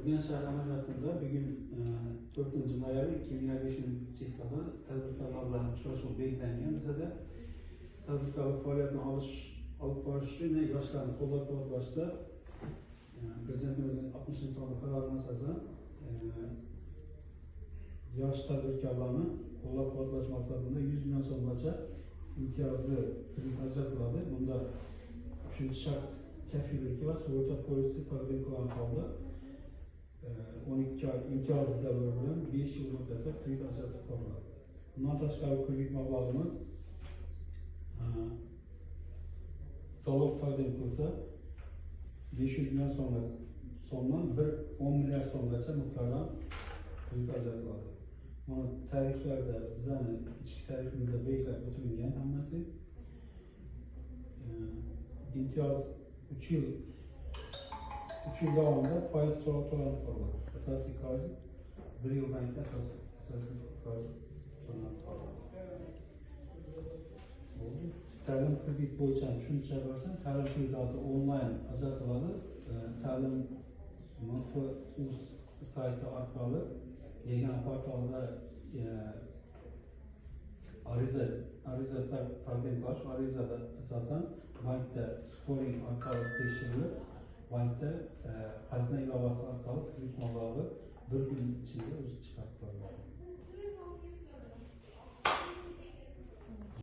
Urganch shahar amaliyotida bugun 4-noyabr 2025-yilda tadbirkorlar bilan uchrashuv belgilangan. Bizda tadbirkorlik faoliyatini olib borish uchun yoshlarni qo'llab-quvvatlashda Prezidentimizning 60-sonli qarorini asosan yosh tadbirkorlarni qo'llab-quvvatlash maqsadida 100 million so'mgacha imtiyozli kredit ajratiladi. Bunda 3-shaxs kafilligi va sug'urta polisi taqdim qilingan holda 12 oy imtiyozli davr bilan 5 yil muddatda kredit ajratib qo'yiladi. Bundan tashqari kredit mablag'imiz soliq taqdim qilsa 500 million so'mdan 10 milliard so'mgacha miqdorda kredit ajratiladi. Mana tariflarda bizning ichki tarifimizda belgilab o'tilgan hammasi. Imtiyoz 3 yil davomida foiz to'lab qo'yiladi. Asosiy qarz 1 yildan keyin asosiy qarz to'lanib qoladi. Ta'lim kredit bo'yicha tushuncha bersin. Ta'lim krediti onlayn ajratiladi. Ta'lim MFUZ sayti orqali yagona portalda ariza taqdim qilish, arizada asosan bankda scoring orqali tekshirilib, bankda xazina ilovasi orqali kredit mablag'i 1 kun ichida o'zi chiqarib qo'yiladi.